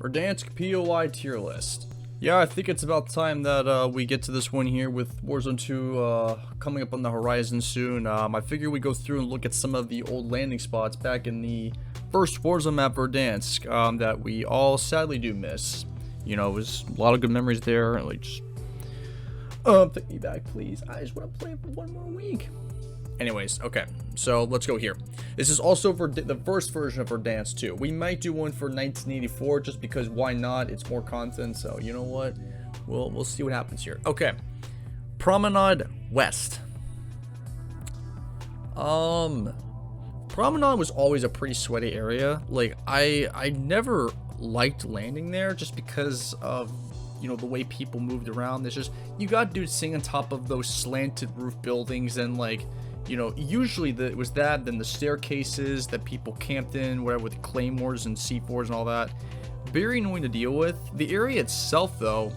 Verdansk POI tier list. Yeah, I think it's about time that we get to this one here with Warzone 2 coming up on the horizon soon. I figure we go through and look at some of the old landing spots back in the first Warzone map Verdansk that we all sadly do miss. You know, it was a lot of good memories there. Like, just take me back, please. I just want to play for one more week. Anyways, okay, so let's go here. This is also for the first version of Verdansk 2. We might do one for 1984 just because why not? It's more content, so you know what? We'll see what happens here. Okay, Promenade West. Promenade was always a pretty sweaty area. Like I never liked landing there just because of, you know, the way people moved around. There's just, you got dudes sitting on top of those slanted roof buildings, and like, you know, usually it was that, then the staircases that people camped in, whatever, with claymores and C4s and all that. Very annoying to deal with. The area itself, though,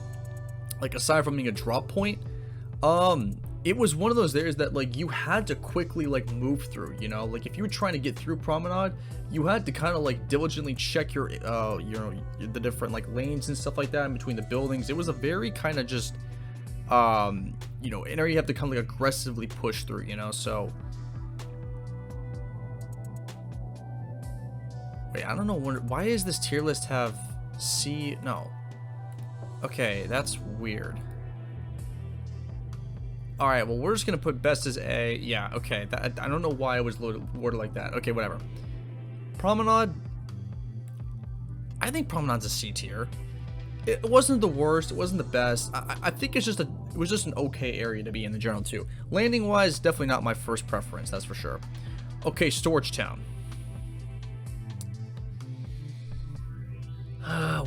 like aside from being a drop point, it was one of those areas that like you had to quickly like move through. You know, like if you were trying to get through Promenade, you had to kind of like diligently check your, you know, the different like lanes and stuff like that in between the buildings. It was a very kind of just you know, an area you have to kind of like aggressively push through, you know. So wait, I don't know why is this tier list have C? No, okay, that's weird. All right, well, we're just gonna put best as A. Yeah, okay, I don't know why it was worded like that. Okay, whatever. Promenade, I think Promenade's a C tier. It wasn't the worst, it wasn't the best. I think it was just an okay area to be in the general too. Landing wise, definitely not my first preference, that's for sure. Okay, Storage Town.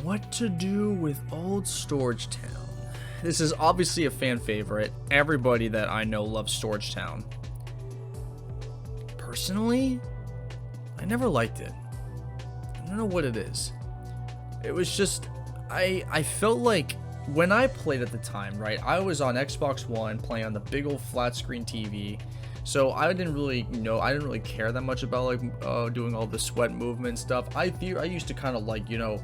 What to do with old Storage Town? This is obviously a fan favorite. Everybody that I know loves Storage Town. Personally, I never liked it. I don't know what it is. It was just, I felt like when I played at the time, right, I was on Xbox One playing on the big old flat screen TV, so I didn't really care that much about like doing all the sweat movement stuff. I used to kind of like, you know,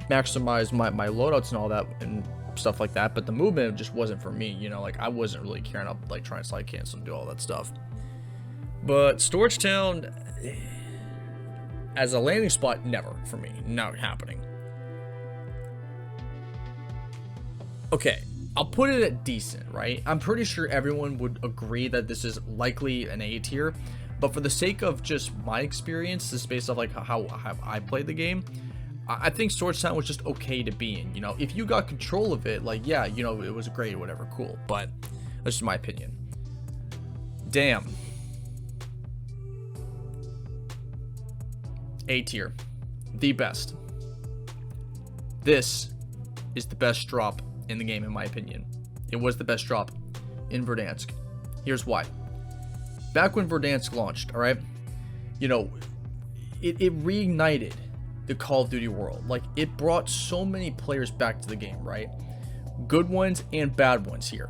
maximize my loadouts and all that and stuff like that, but the movement just wasn't for me, you know. Like I wasn't really caring about like trying to slide cancel and do all that stuff. But Storage Town as a landing spot, never for me, not happening. Okay, I'll put it at decent, right? I'm pretty sure everyone would agree that this is likely an A tier, but for the sake of just my experience, this is based off like how I played the game, I think Storage Town was just okay to be in. You know, if you got control of it, like, yeah, you know, it was great or whatever, cool, but that's just my opinion. Damn. A tier, the best. This is the best drop in the game, in my opinion. It was the best drop in Verdansk. Here's why. Back when Verdansk launched, all right, you know, it reignited the Call of Duty world. Like, it brought so many players back to the game, right? Good ones and bad ones here.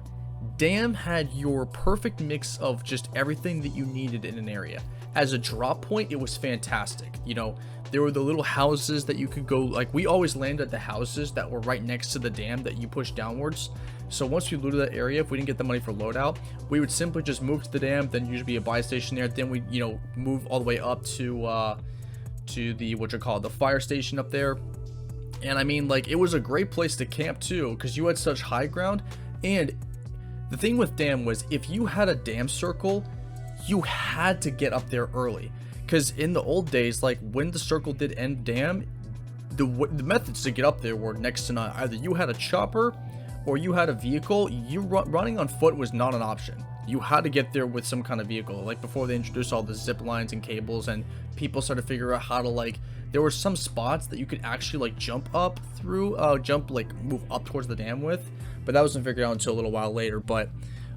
Damn had your perfect mix of just everything that you needed in an area. As a drop point, it was fantastic. You know, there were the little houses that you could go, like, we always landed at the houses that were right next to the dam that you push downwards. So once we looted that area, if we didn't get the money for loadout, we would simply just move to the dam, then usually be a buy station there, then we, you know, move all the way up to the, what you call it, the fire station up there. And I mean, like, it was a great place to camp too, because you had such high ground. And the thing with dam was, if you had a dam circle, you had to get up there early, because in the old days, like when the circle did end dam, the methods to get up there were next to none. Either you had a chopper or you had a vehicle. Running on foot was not an option. You had to get there with some kind of vehicle. Like before they introduced all the zip lines and cables, and people started to figure out how to, like, there were some spots that you could actually like jump up through, move up towards the dam with, but that wasn't figured out until a little while later. But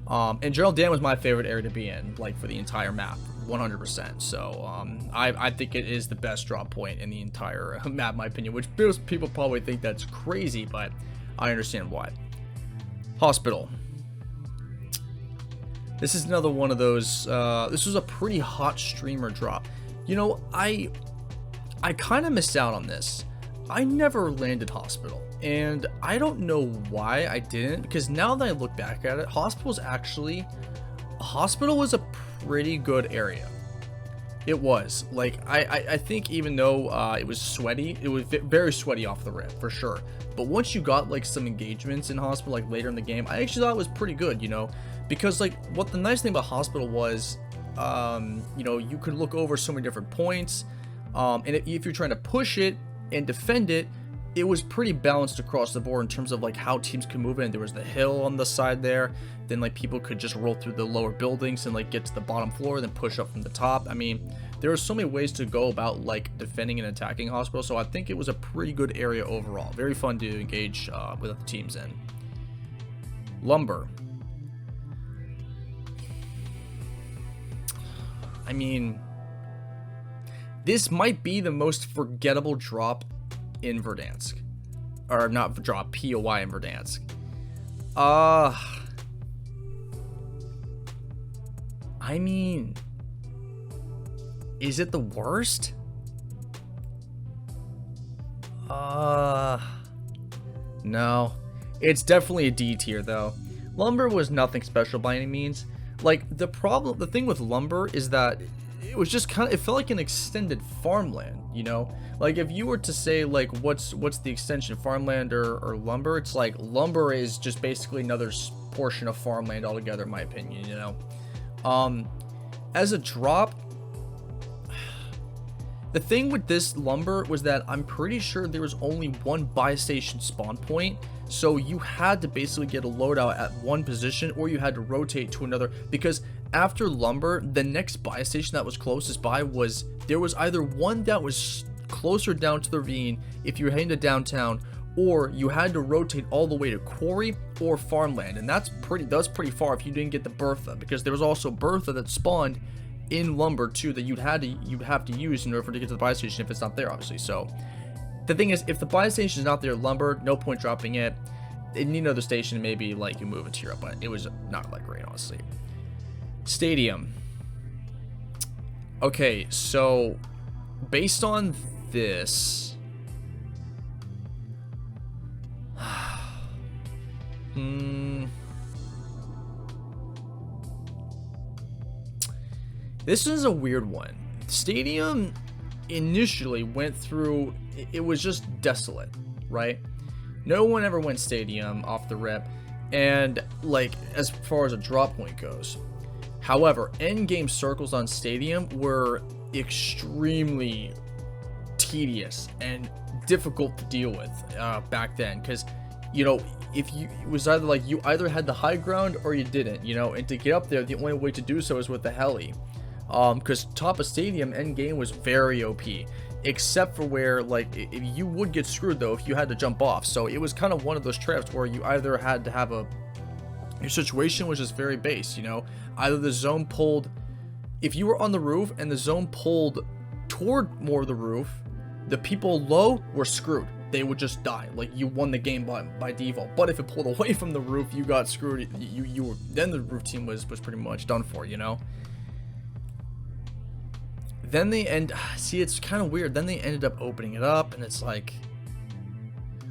and Gerald Dam was my favorite area to be in, like, for the entire map, 100%. So I think it is the best drop point in the entire map, in my opinion, which most people probably think that's crazy, but I understand why. Hospital. This is another one of those, this was a pretty hot streamer drop. You know, I kind of missed out on this. I never landed Hospital, and I don't know why I didn't, because now that I look back at it, Hospital was a pretty good area. It was. Like, I think even though it was sweaty, it was very sweaty off the rip, for sure. But once you got, like, some engagements in Hospital, like, later in the game, I actually thought it was pretty good, you know? Because, like, what the nice thing about Hospital was, you know, you could look over so many different points, and if you're trying to push it and defend it, it was pretty balanced across the board in terms of, like, how teams could move in. There was the hill on the side there, then, like, people could just roll through the lower buildings and, like, get to the bottom floor, then push up from the top. I mean, there are so many ways to go about, like, defending and attacking Hospital, so I think it was a pretty good area overall. Very fun to engage with other teams in. Lumber. I mean, this might be the most forgettable drop in Verdansk. Or not drop, POI in Verdansk. I mean, is it the worst? No. It's definitely a D tier though. Lumber was nothing special by any means. Like, the thing with Lumber is that it was just kind of, it felt like an extended Farmland, you know? Like, if you were to say, like, what's the extension, Farmland or Lumber, it's like Lumber is just basically another portion of Farmland altogether, in my opinion, you know? As a drop, the thing with this Lumber was that I'm pretty sure there was only one buy station spawn point, so you had to basically get a loadout at one position, or you had to rotate to another, because after Lumber, the next buy station that was closest by there was either one that was closer down to the ravine if you were heading to downtown, or you had to rotate all the way to Quarry or Farmland, and that's pretty far if you didn't get the Bertha, because there was also Bertha that spawned in Lumber too that you'd have to use in order to get to the buy station if it's not there, obviously. So the thing is, if the buy station is not there, Lumber, no point dropping it. You need another station, maybe like you move it to Europe, but it was not like great, honestly. Stadium. Okay, so based on this, this is a weird one. Stadium initially went through, it was just desolate, right? No one ever went Stadium off the rip, and like as far as a drop point goes. However, end game circles on Stadium were extremely tedious and difficult to deal with back then, because, you know, it was either like you either had the high ground or you didn't, you know, and to get up there, the only way to do so is with the heli. Because top of Stadium end game was very OP, except for where, like, you would get screwed though if you had to jump off. So it was kind of one of those traps where you either had to have your situation was just very base, you know, either the zone pulled, if you were on the roof and the zone pulled toward more of the roof, the people low were screwed. They would just die. Like, you won the game by default. But if it pulled away from the roof, you got screwed. You were, then the roof team was pretty much done for, you know. Then they see, it's kind of weird. Then they ended up opening it up, and it's like,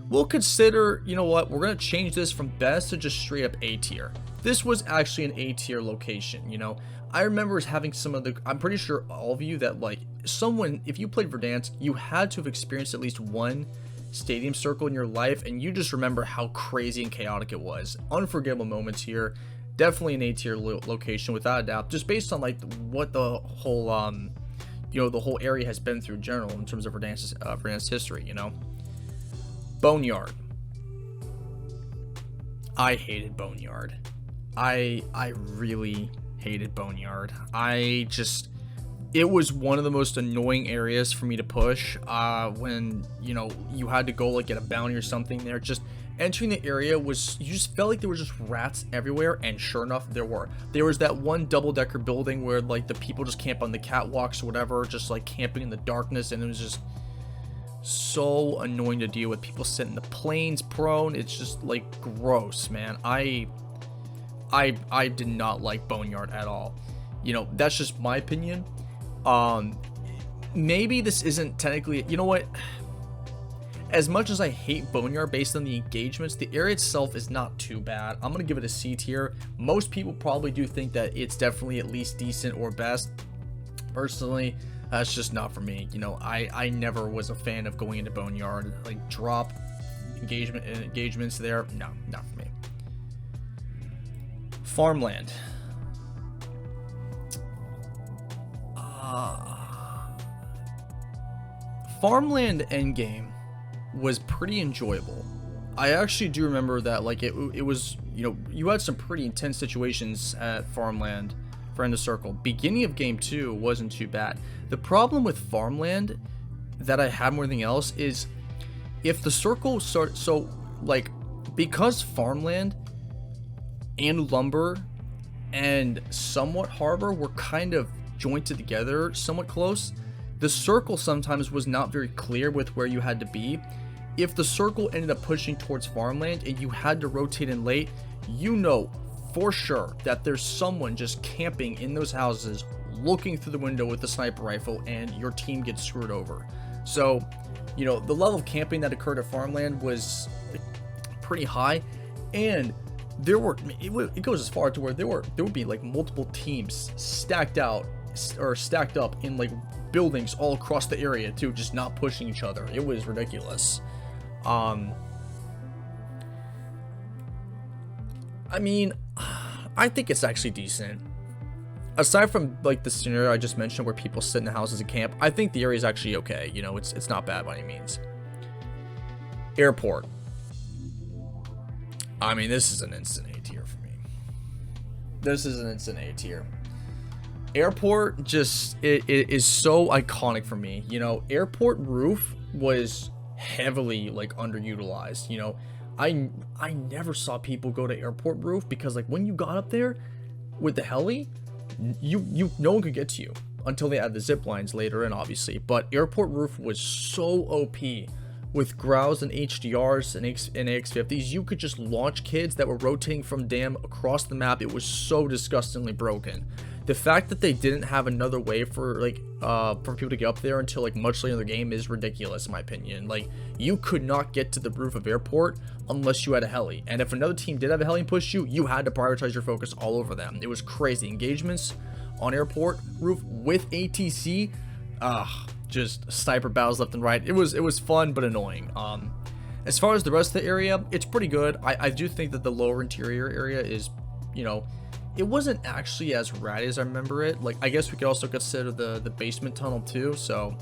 we'll consider, you know what, we're gonna change this from best to just straight up A tier. This was actually an A tier location, you know. I remember having some of the, I'm pretty sure all of you that, like, if you played Verdansk, you had to have experienced at least one stadium circle in your life, and you just remember how crazy and chaotic it was. Unforgettable moments here. Definitely an A tier location without a doubt, just based on like what the whole you know, the whole area has been through in general in terms of Verdansk's history, you know. Boneyard. I hated Boneyard. I really hated Boneyard. It was one of the most annoying areas for me to push when, you know, you had to go like get a bounty or something there. Just entering the area was, you just felt like there were just rats everywhere, and sure enough there were. There was that one double-decker building where like the people just camp on the catwalks or whatever, just like camping in the darkness, and it was just so annoying to deal with. People sit in the planes prone. It's just like gross, man. I did not like Boneyard at all. You know, that's just my opinion. Maybe this isn't technically, you know what, as much as I hate Boneyard based on the engagements, the area itself is not too bad. I'm gonna give it a C tier. Most people probably do think that it's definitely at least decent or best. Personally, that's just not for me. You know, I never was a fan of going into Boneyard. Like, drop engagements there. No, not for me. Farmland. Farmland endgame was pretty enjoyable. I actually do remember that, like, it was, you know, you had some pretty intense situations at Farmland for End of Circle. Beginning of game 2 wasn't too bad. The problem with Farmland that I had more than anything else is if the circle so like, because Farmland and Lumber and somewhat Harbor were kind of jointed together somewhat close, the circle sometimes was not very clear with where you had to be. If the circle ended up pushing towards Farmland and you had to rotate in late, you know for sure that there's someone just camping in those houses looking through the window with a sniper rifle, and your team gets screwed over. So, you know, the level of camping that occurred at Farmland was pretty high, and there were, it goes as far to where there would be like multiple teams stacked up in like buildings all across the area too, just not pushing each other. It was ridiculous. I mean, I think it's actually decent. Aside from like the scenario I just mentioned where people sit in the houses and camp, I think the area is actually okay. You know, it's not bad by any means. Airport. I mean, this is an instant A tier for me. This is an instant A tier. Airport just, it is so iconic for me. You know, airport roof was heavily like underutilized. You know, I never saw people go to airport roof because like when you got up there with the heli, no one could get to you until they added the zip lines later in, obviously. But airport roof was so OP with Grows and HDRs and AX50s. You could just launch kids that were rotating from dam across the map. It was so disgustingly broken. The fact that they didn't have another way for like for people to get up there until like much later in the game is ridiculous in my opinion. Like, you could not get to the roof of airport unless you had a heli, and if another team did have a heli and push you, you had to prioritize your focus all over them. It was crazy. Engagements on airport roof with ATC, just sniper battles left and right. It was fun but annoying. As far as the rest of the area, it's pretty good. I do think that the lower interior area is, you know, it wasn't actually as rad as I remember it. Like, I guess we could also consider the basement tunnel too. So,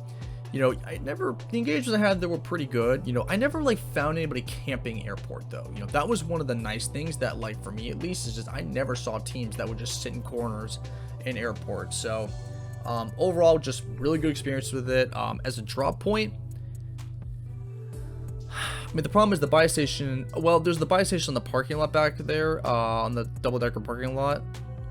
you know, the engagements I had, they were pretty good. You know, I never like found anybody camping airport though. You know, that was one of the nice things that, like, for me at least, is just I never saw teams that would just sit in corners in airport. So overall, just really good experience with it. As a drop point, I mean, the problem is the buy station. Well, there's the buy station on the parking lot back there, on the double-decker parking lot,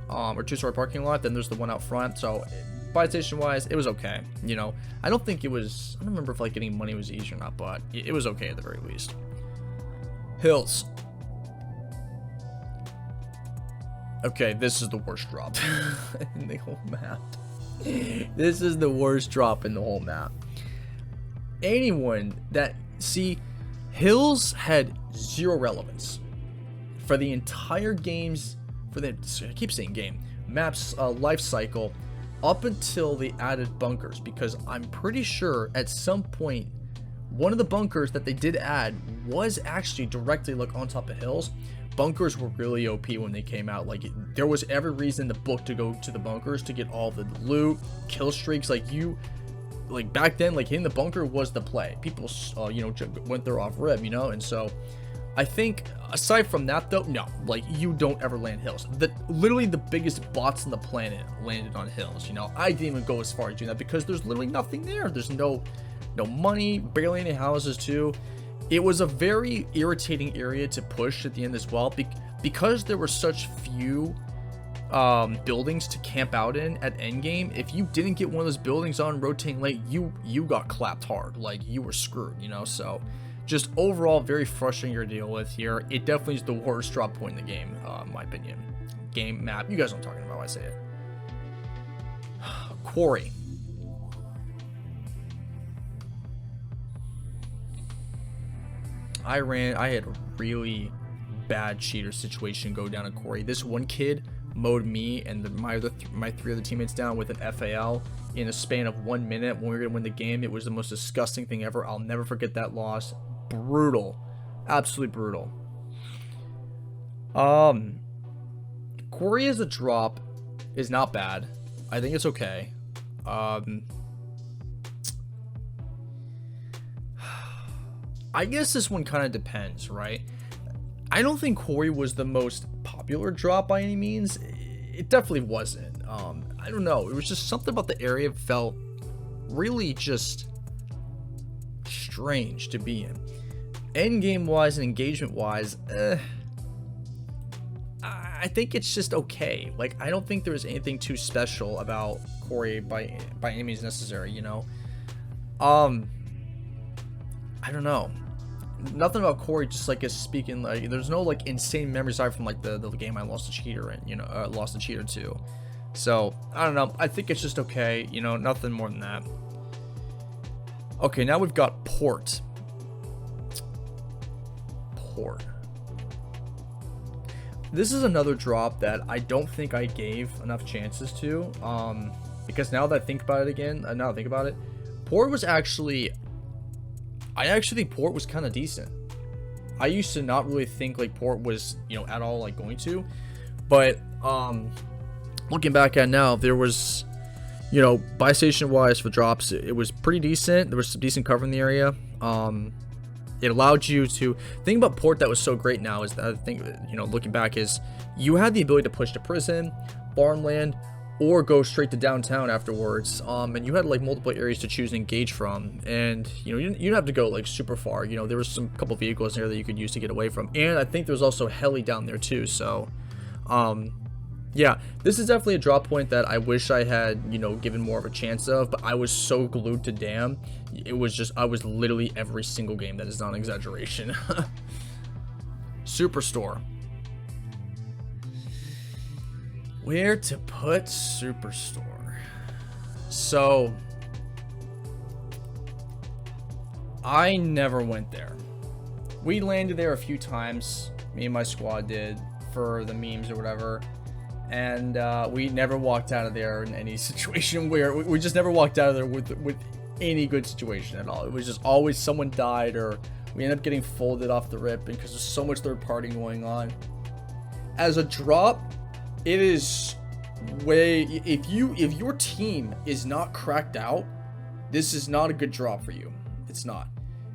or two-story parking lot. Then there's the one out front. So, buy station-wise, it was okay. You know, I don't remember if like getting money was easy or not, but it was okay at the very least. Hills. Okay, this is the worst drop in the whole map. This is the worst drop in the whole map. Anyone that Hills had zero relevance for the entire game's, I keep saying game, map's life cycle up until they added bunkers, because I'm pretty sure at some point one of the bunkers that they did add was actually directly like on top of hills. Bunkers were really OP when they came out. Like, there was every reason in the book to go to the bunkers to get all the loot, kill streaks. Like back then, like hitting the bunker was the play. People, you know, went there off rib, you know. And so I think aside from that though, no, like, you don't ever land hills. Literally the biggest bots on the planet landed on hills. You know, I didn't even go as far as doing that because there's literally nothing there. There's no money, barely any houses too. It was a very irritating area to push at the end as well, because there were such few buildings to camp out in at endgame. If you didn't get one of those buildings on rotating late, you got clapped hard. Like, you were screwed, you know. So just overall very frustrating to deal with here. It definitely is the worst drop point in the game, in my opinion. Game map, you guys know what I'm talking about when I say it. Quarry. I had a really bad cheater situation go down in Quarry. This one kid mowed me and my 3 other teammates down with an FAL in a span of 1 minute when we were gonna win the game. It was the most disgusting thing ever. I'll never forget that loss. Brutal, absolutely brutal. Quarry as a drop is not bad. I think it's okay. I guess this one kind of depends, right? I don't think Quarry was the most popular drop by any means. It definitely wasn't. I don't know. It was just something about the area felt really just strange to be in. Endgame wise and engagement wise, I think it's just okay. Like, I don't think there was anything too special about Quarry by any means necessary, you know? I don't know. Nothing about Quarry just like is speaking, like, there's no like insane memories aside from like the game I lost a cheater in, you know, lost a cheater to. So I don't know. I think it's just okay, you know, nothing more than that. Okay, now we've got Port. This is another drop that I don't think I gave enough chances to, because now that I think about it again, Port was actually, I actually think Port was kind of decent. I used to not really think like Port was, you know, at all like going to, but looking back at now, there was, you know, buy station wise for drops, it was pretty decent. There was some decent cover in the area. It allowed you to think about Port that was so great now is that I think, you know, looking back, is you had the ability to push to prison, Farmland, or go straight to downtown afterwards. And you had like multiple areas to choose and engage from, and you know, you didn't have to go like super far. You know, there was some couple vehicles there that you could use to get away from, and I think there was also heli down there too. So yeah, this is definitely a drop point that I wish I had, you know, given more of a chance of, but I was so glued to damn. It was just, I was literally every single game. That is not an exaggeration. Superstore. Where to put Superstore? So, I never went there. We landed there a few times. Me and my squad did, for the memes or whatever. And we never walked out of there in any situation where we just never walked out of there with any good situation at all. It was just always someone died, or we ended up getting folded off the rip because there's so much third party going on. As a drop, it is way, if your team is not cracked out, this is not a good drop for you. It's not.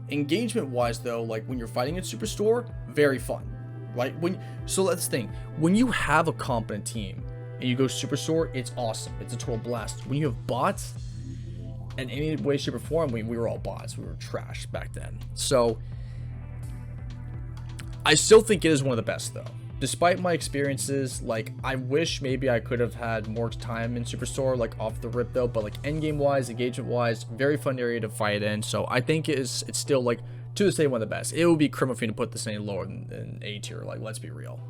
Engagement wise though, like when you're fighting at Superstore, very fun. Right? So let's think. When you have a competent team and you go Superstore, it's awesome. It's a total blast. When you have bots, in any way, shape, or form, we were all bots. We were trash back then. So I still think it is one of the best though. Despite my experiences, like, I wish maybe I could have had more time in Superstore, like off the rip though, but like endgame wise, engagement wise, very fun area to fight in. So I think it's still like, to this day, one of the best. It would be criminal for me to put this any lower than A tier. Like, let's be real.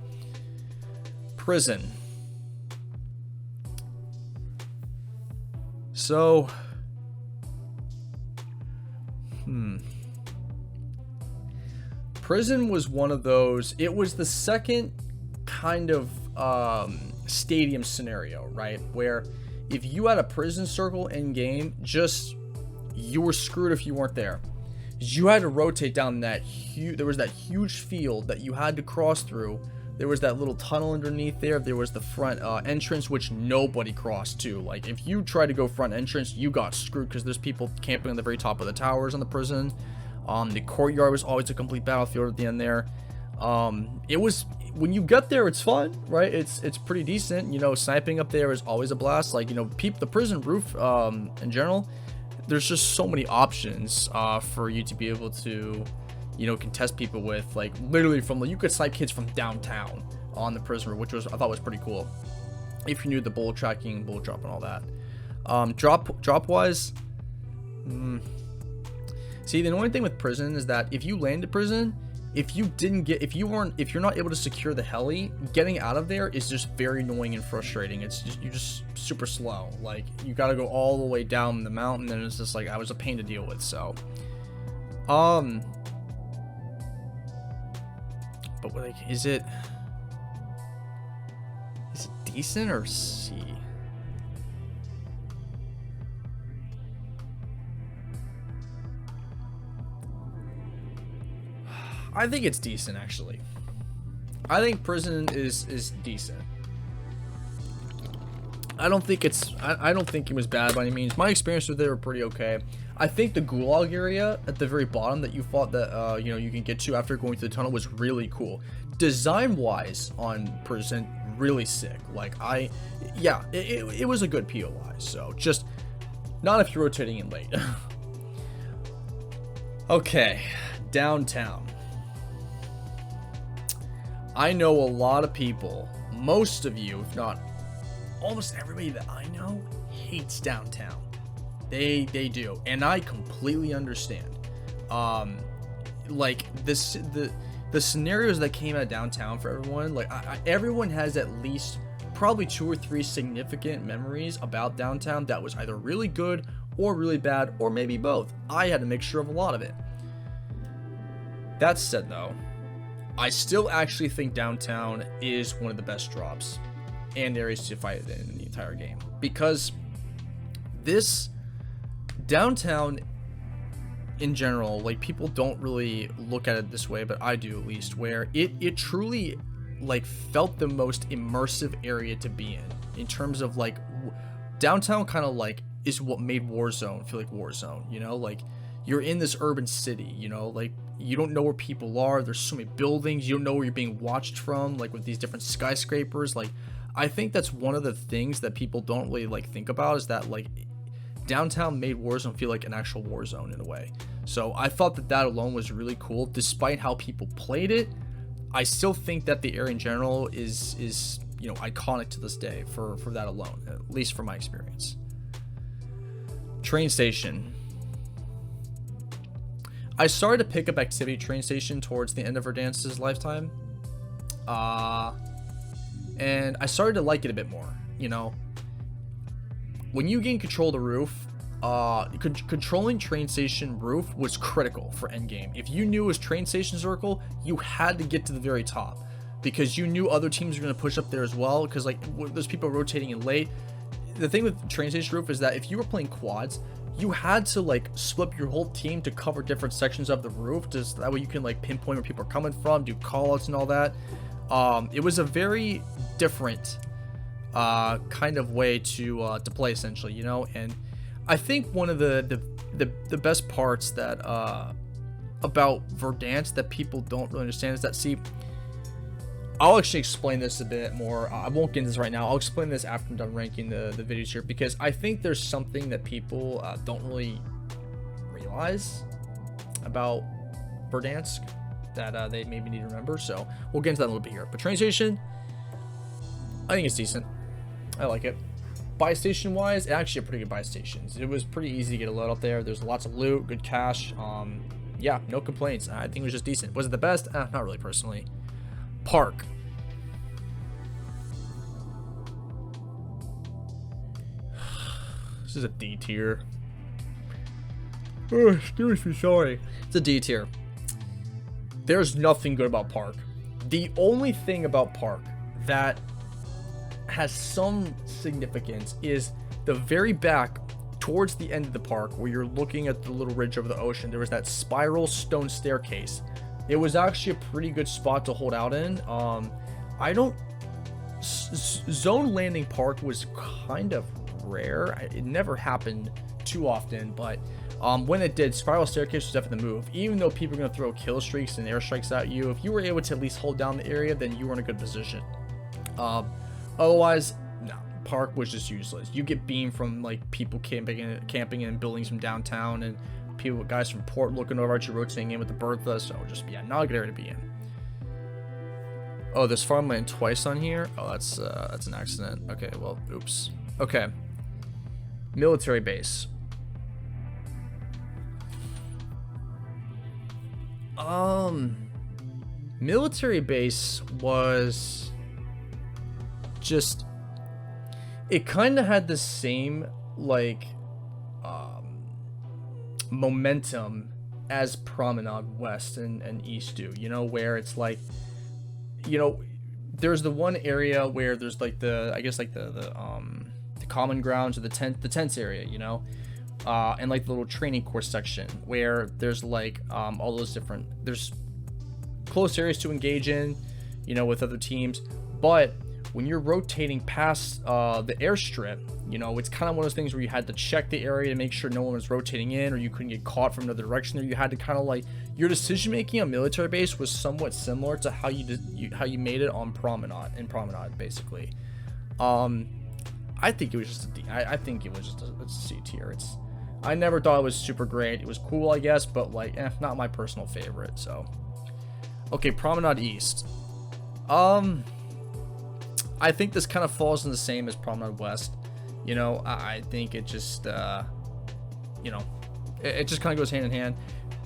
Prison. So, Prison was one of those. It was the second kind of stadium scenario, right? Where if you had a prison circle in game, just you were screwed if you weren't there. You had to rotate down that there was that huge field that you had to cross through. There was that little tunnel underneath there. There was the front entrance, which nobody crossed to. Like, if you tried to go front entrance, you got screwed because there's people camping on the very top of the towers on the prison. The courtyard was always a complete battlefield at the end there. It was, when you get there, it's fun, right? It's pretty decent. You know, sniping up there is always a blast. Like, you know, the prison roof in general, there's just so many options for you to be able to, you know, contest people with. Like, literally from, like, you could snipe kids from downtown on the prison roof, which I thought was pretty cool if you knew the bullet tracking, bullet drop, and all that. Drop wise, see, the annoying thing with prison is that if you land at prison, if you're not able to secure the heli, getting out of there is just very annoying and frustrating. It's just, you're just super slow. Like, you got to go all the way down the mountain, and it's just like, I was a pain to deal with. So, but like, is it decent or C? I think it's decent, actually. I think prison is decent. I don't think it was bad by any means. My experience with it were pretty okay. I think the gulag area at the very bottom that you fought that you know, you can get to after going through the tunnel was really cool. Design wise on prison, really sick. Like it was a good POI. So just not if you're rotating in late. Okay, downtown. I know a lot of people, most of you, if not almost everybody that I know, hates downtown. They do, and I completely understand. Like the scenarios that came out of downtown for everyone, like everyone has at least probably 2 or 3 significant memories about downtown that was either really good or really bad, or maybe both. I had a mixture of a lot of it. That said, though, I still actually think downtown is one of the best drops and areas to fight in the entire game, because this downtown in general, like, people don't really look at it this way, but I do, at least, where it truly like felt the most immersive area to be in terms of like downtown kind of like is what made Warzone feel like Warzone, you know, like you're in this urban city, you know, like you don't know where people are, there's so many buildings, you don't know where you're being watched from, like with these different skyscrapers. Like I think that's one of the things that people don't really like think about, is that like downtown made Warzone feel like an actual Warzone in a way. So I thought that alone was really cool. Despite how people played it, I still think that the area in general is you know, iconic to this day for that alone, at least from my experience. Train station. I started to pick up activity train station towards the end of Verdansk's lifetime, and I started to like it a bit more. You know, when you gain control of the roof, controlling train station roof was critical for endgame. If you knew it was train station circle, you had to get to the very top, because you knew other teams were going to push up there as well, because like there's people rotating in late. The thing with train station roof is that if you were playing quads, you had to like split your whole team to cover different sections of the roof, just that way you can like pinpoint where people are coming from, do callouts and all that. It was a very different kind of way to play, essentially, you know. And I think one of the best parts that about Verdansk that people don't really understand is that, see, I'll actually explain this a bit more. I won't get into this right now. I'll explain this after I'm done ranking the videos here, because I think there's something that people don't really realize about Verdansk that they maybe need to remember. So we'll get into that a little bit here. But train station, I think it's decent. I like it. Buy station wise, actually a pretty good buy stations. It was pretty easy to get a load up there. There's lots of loot, good cash. Yeah, no complaints. I think it was just decent. Was it the best? Not really, personally. Park. This is a D tier. Oh, excuse me, sorry. It's a D tier. There's nothing good about Park. The only thing about Park that has some significance is the very back towards the end of the park, where you're looking at the little ridge over the ocean. There was that spiral stone staircase. It was actually a pretty good spot to hold out in. Zone landing park was kind of rare. It never happened too often, but when it did, spiral staircase was definitely the move. Even though people are going to throw kill streaks and airstrikes at you, if you were able to at least hold down the area, then you were in a good position. Otherwise, no, park was just useless. You get beamed from like people camping in buildings from downtown, and guys from port looking over at you, rotating in with the Bertha. So just, yeah, not a good area to be in. Oh, there's Farmland twice on here. Oh, that's an accident. Okay, well, oops. Okay, military base. Military base was just, it kind of had the same like momentum as Promenade West and East do, you know, where it's like you know, there's the one area where there's like I guess like the common grounds or the tents area, you know, and like the little training course section where there's like all those different, there's close areas to engage in, you know, with other teams. But when you're rotating past the airstrip, you know, it's kind of one of those things where you had to check the area to make sure no one was rotating in, or you couldn't get caught from another direction there. You had to kind of like, your decision making on military base was somewhat similar to how you made it on Promenade basically. I think it was just I think it was just a C tier. I never thought it was super great. It was cool, I guess, but like, not my personal favorite. So, okay, Promenade East. I think this kind of falls in the same as Promenade West. You know, I think it just, you know, it just kind of goes hand in hand.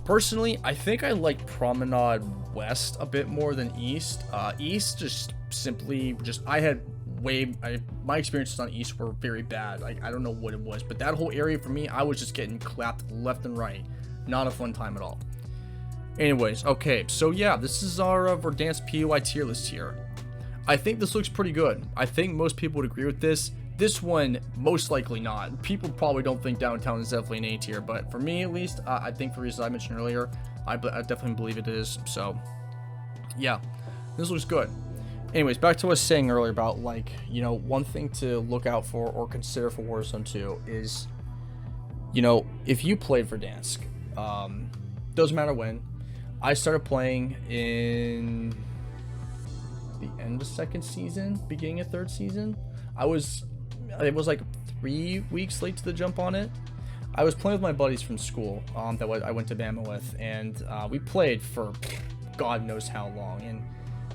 Personally, I think I like Promenade West a bit more than East. East just simply my experiences on East were very bad. Like, I don't know what it was, but that whole area for me, I was just getting clapped left and right. Not a fun time at all. Anyways, okay, so yeah, this is our Verdansk POI tier list here. I think this looks pretty good. I think most people would agree with this. This one, most likely not. People probably don't think downtown is definitely an A tier, but for me at least, I think for reasons I mentioned earlier, I definitely believe it is. So, yeah, this looks good. Anyways, back to what I was saying earlier about, like, you know, one thing to look out for or consider for Warzone 2 is, you know, if you played Verdansk, doesn't matter when. I started playing in the end of second season, beginning of third season. It was like 3 weeks late to the jump on it. I was playing with my buddies from school that I went to Bama with, and we played for God knows how long. And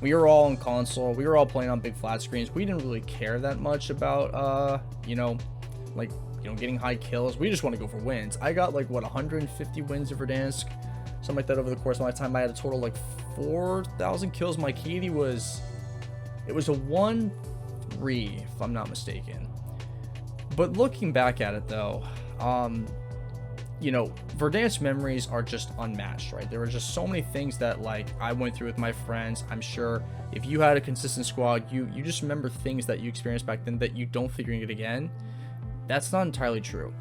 we were all on console. We were all playing on big flat screens. We didn't really care that much about, you know, like, you know, getting high kills. We just want to go for wins. I got like, what, 150 wins of Verdansk, something like that over the course of my time. I had a total of like 4,000 kills. My KD was, it was a 1-3, if I'm not mistaken. But looking back at it though, you know, Verdansk memories are just unmatched, right? There were just so many things that, like, I went through with my friends. I'm sure if you had a consistent squad, you just remember things that you experienced back then that you don't think you're gonna get again. That's not entirely true.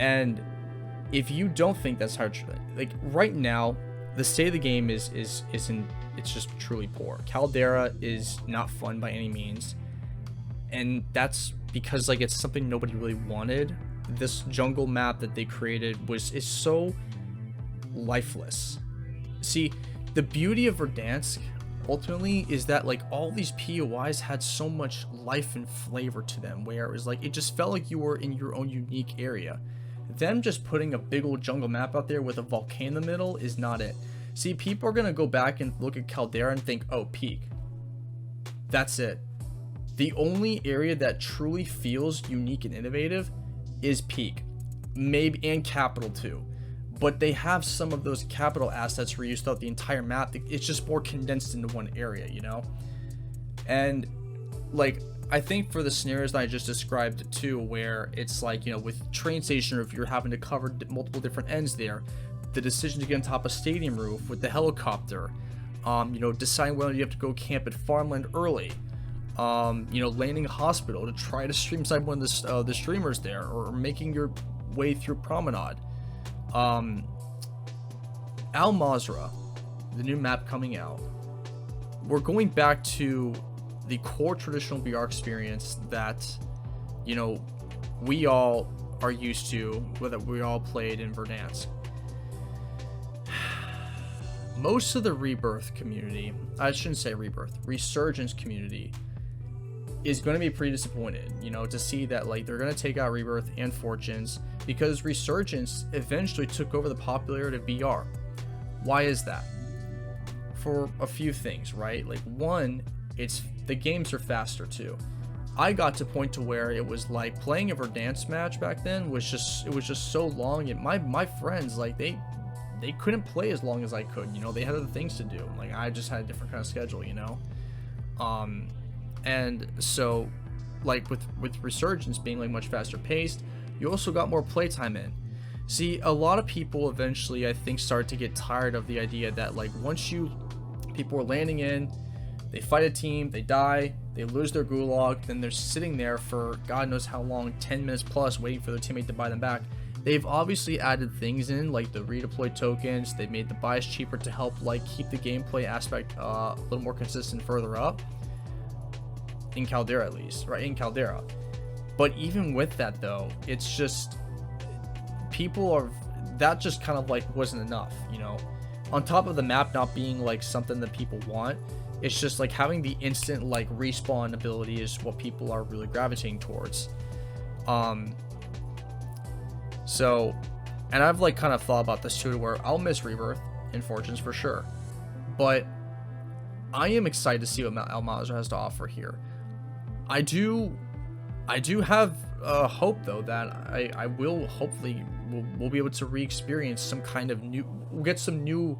And if you don't think that's how true, like right now, the state of the game it's just truly poor. Caldera is not fun by any means, and that's because, like, it's something nobody really wanted. This jungle map that they created is so lifeless. See, the beauty of Verdansk ultimately is that, like, all these POIs had so much life and flavor to them, where it was like, it just felt like you were in your own unique area. Them just putting a big old jungle map out there with a volcano in the middle is not it. See, people are gonna go back and look at Caldera and think, oh, peak. That's it. The only area that truly feels unique and innovative is Peak, maybe, and Capital too. But they have some of those Capital assets reused throughout the entire map. It's just more condensed into one area, you know? And, like, I think for the scenarios that I just described too, where it's like, you know, with train station, or if you're having to cover multiple different ends there, the decision to get on top of stadium roof with the helicopter, you know, deciding whether you have to go camp at Farmland early, you know, landing a hospital to try to stream side one of the streamers there, or making your way through Promenade. Al-Mazrah, the new map coming out, we're going back to the core traditional VR experience that, you know, we all are used to, whether we all played in Verdansk. Most of the Rebirth community, I shouldn't say Rebirth, Resurgence community, is going to be pretty disappointed, you know, to see that, like, they're going to take out Rebirth and Fortunes, because Resurgence eventually took over the popularity of VR. Why is that? For a few things, right? Like, one, the games are faster too. I got to a point to where it was like playing a Verdansk match back then was just so long, and my friends, like, they couldn't play as long as I could, you know. They had other things to do. Like, I just had a different kind of schedule, you know. And so, like, with Resurgence being, like, much faster paced, you also got more playtime in. See, a lot of people eventually, I think, start to get tired of the idea that, like, once you People are landing in, they fight a team, they die, they lose their gulag, then they're sitting there for God knows how long, 10 minutes plus, waiting for their teammate to buy them back. They've obviously added things in, like the redeploy tokens. They've made the buys cheaper to help like keep the gameplay aspect a little more consistent further up. In Caldera at least, right? In Caldera. But even with that though, it's just, people are, that just kind of like wasn't enough, you know? On top of the map not being like something that people want, it's just like having the instant like respawn ability is what people are really gravitating towards. So, and I've like kind of thought about this too, to where I'll miss Rebirth and Fortunes for sure, but I am excited to see what Al-Mazrah has to offer here. I do have hope though that I will hopefully we'll be able to re-experience some kind of we'll get some new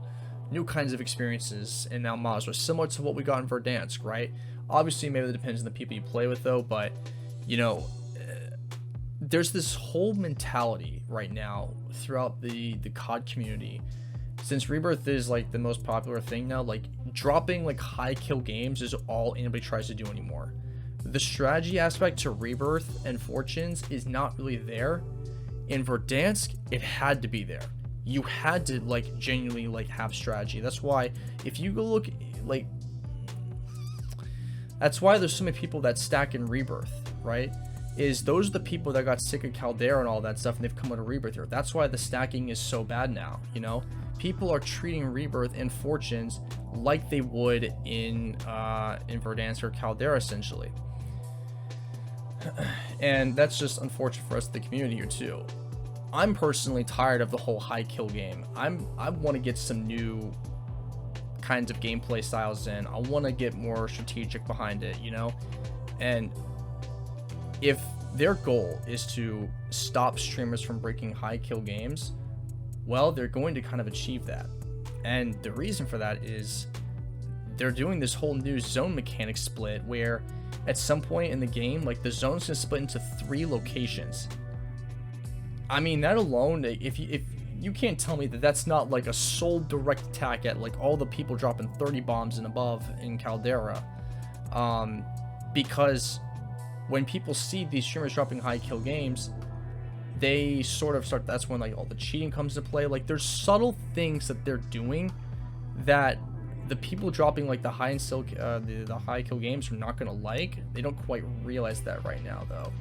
kinds of experiences in Al-Mazrah, similar to what we got in Verdansk, right? Obviously, maybe it depends on the people you play with though, but you know, there's this whole mentality right now throughout the COD community, since Rebirth is like the most popular thing now, like dropping like high kill games is all anybody tries to do anymore. The strategy aspect to Rebirth and Fortunes is not really there. In Verdansk, it had to be there. You had to like genuinely like have strategy. That's why if you go look, like, that's why there's so many people that stack in Rebirth, right? Is those are the people that got sick of Caldera and all that stuff, and they've come out of Rebirth here. That's why the stacking is so bad now, you know? People are treating Rebirth and Fortunes like they would in Verdansk or Caldera, essentially. And that's just unfortunate for us, the community here too. I'm personally tired of the whole high kill game. I want to get some new kinds of gameplay styles in. I want to get more strategic behind it, you know? And if their goal is to stop streamers from breaking high kill games, well, they're going to kind of achieve that. And the reason for that is they're doing this whole new zone mechanic split where at some point in the game, like the zone's gonna split into 3 locations. I mean, that alone, if you can't tell me that that's not like a sole direct attack at like all the people dropping 30 bombs and above in Caldera, because when people see these streamers dropping high kill games, they sort of start, that's when like all the cheating comes into play. Like there's subtle things that they're doing that the people dropping like the high and still the high kill games are not gonna like. They don't quite realize that right now though,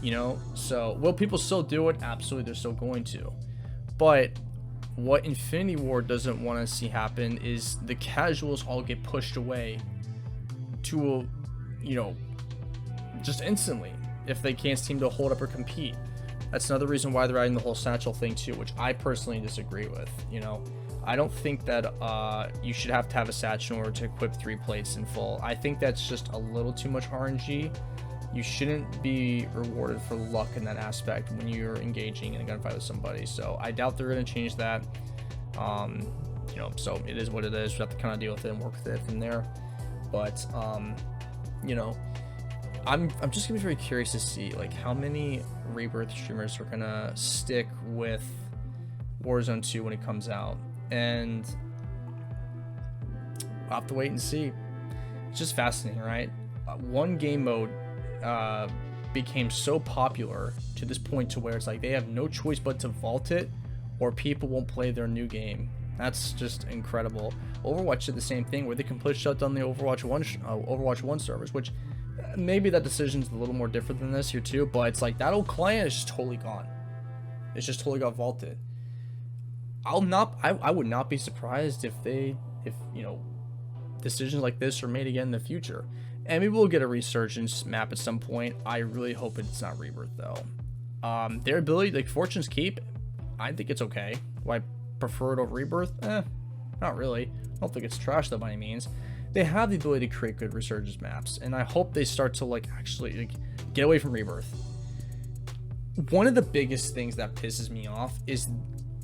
you know? So will people still do it? Absolutely, they're still going to. But what Infinity Ward doesn't want to see happen is the casuals all get pushed away to, you know, just instantly if they can't seem to hold up or compete. That's another reason why they're adding the whole satchel thing too, which I personally disagree with. You know, I don't think that you should have to have a satchel in order to equip 3 plates in full. I think that's just a little too much RNG. You shouldn't be rewarded for luck in that aspect when you're engaging in a gunfight with somebody. So I doubt they're going to change that. You know, so it is what it is. We have to kind of deal with it and work with it from there. But you know, I'm just gonna be very curious to see like how many Rebirth streamers are gonna stick with Warzone 2 when it comes out, and I'll have to wait and see. It's just fascinating, right? One game mode became so popular to this point to where it's like they have no choice but to vault it, or people won't play their new game. That's just incredible. Overwatch did the same thing, where they completely shut down the Overwatch 1 servers, which maybe that decision's a little more different than this here too, but it's like that old client is just totally gone. It's just totally got vaulted. I would not be surprised if you know, decisions like this are made again in the future. And maybe we'll get a resurgence map at some point. I really hope it's not Rebirth though. Their ability, like Fortune's Keep, I think it's okay. Do I prefer it over Rebirth? Not really. I don't think it's trash though by any means. They have the ability to create good resurgence maps, and I hope they start to like actually like get away from Rebirth. One of the biggest things that pisses me off is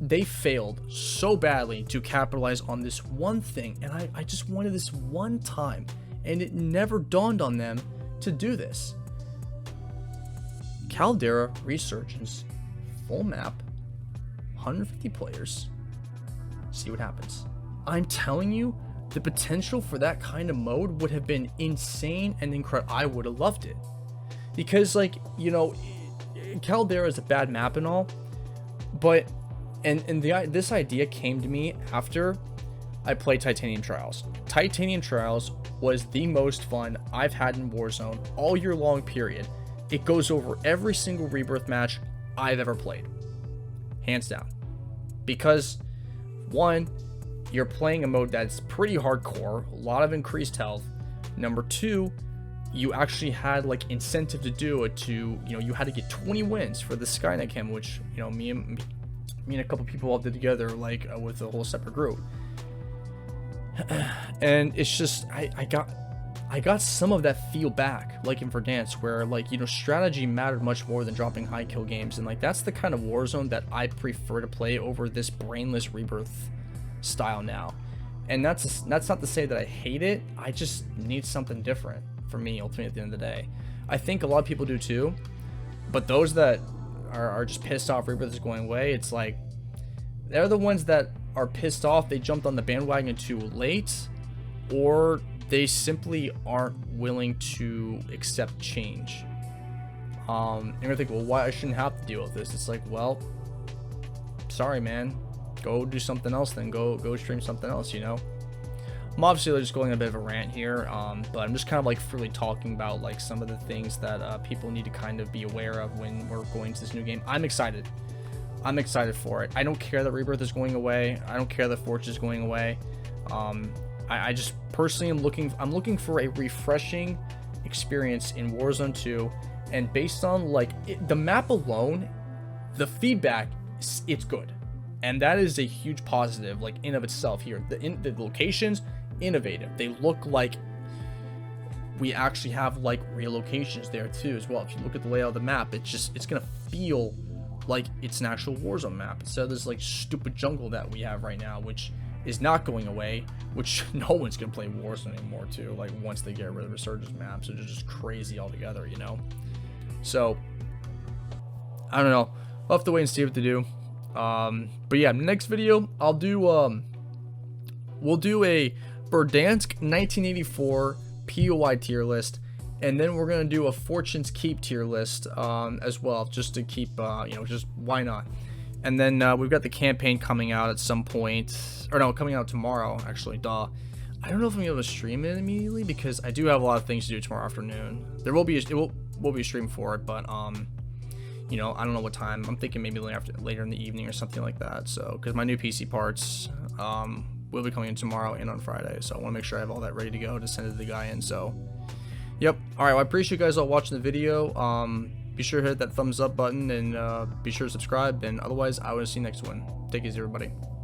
they failed so badly to capitalize on this one thing, and I just wanted this one time, and it never dawned on them to do this. Caldera Resurgence, full map, 150 players, see what happens. I'm telling you, the potential for that kind of mode would have been insane and incredible. I would have loved it, because like, you know, Caldera is a bad map and all, but this idea came to me after I played Titanium Trials. Titanium Trials was the most fun I've had in Warzone all year long, period. It goes over every single Rebirth match I've ever played, hands down, because one, you're playing a mode that's pretty hardcore, a lot of increased health. Number two, you actually had like incentive to do it, to, you know, you had to get 20 wins for the Skynet cam, which, you know, me and a couple people all did together, like with a whole separate group. And it's just, I got some of that feel back, like in Verdansk, where, like, you know, strategy mattered much more than dropping high kill games, and like that's the kind of Warzone that I prefer to play over this brainless Rebirth style now. And that's not to say that I hate it, I just need something different for me, ultimately, at the end of the day. I think a lot of people do too, but those that are just pissed off Rebirth is going away, it's like they're the ones that are pissed off they jumped on the bandwagon too late, or they simply aren't willing to accept change. And you're think, well, why I shouldn't have to deal with this? It's like, well, sorry, man. Go do something else then. Go stream something else, you know? I'm obviously just going a bit of a rant here, but I'm just kind of like freely talking about like some of the things that people need to kind of be aware of when we're going to this new game. I'm excited. I'm excited for it. I don't care that Rebirth is going away. I don't care that Forge is going away. I just personally am looking for a refreshing experience in Warzone 2, and based on like the map alone, the feedback, it's good, and that is a huge positive, like in of itself. Here, the locations, innovative. They look like we actually have like real locations there too as well. If you look at the layout of the map, it's gonna feel like it's an actual Warzone map instead of this like stupid jungle that we have right now, which is not going away, which no one's gonna play Warzone anymore too, like once they get rid of Resurgence maps. It's just crazy altogether, you know? So I don't know, I'll have to wait and see what to do. But yeah, next video I'll do we'll do a Verdansk 1984 POI tier list, and then we're gonna do a Fortune's Keep tier list as well, just to keep you know, just why not. And then we've got the campaign coming out at some point, or no, coming out tomorrow, actually, duh. I don't know if I'm able to stream it immediately, because I do have a lot of things to do tomorrow afternoon. There will be will be a stream for it, but you know, I don't know what time. I'm thinking maybe later in the evening or something like that. So, because my new PC parts will be coming in tomorrow and on Friday, so I want to make sure I have all that ready to go to send it to the guy in. So, yep. All right. Well, I appreciate you guys all watching the video. Be sure to hit that thumbs up button, and be sure to subscribe. And otherwise, I will see you next one. Take it easy, everybody.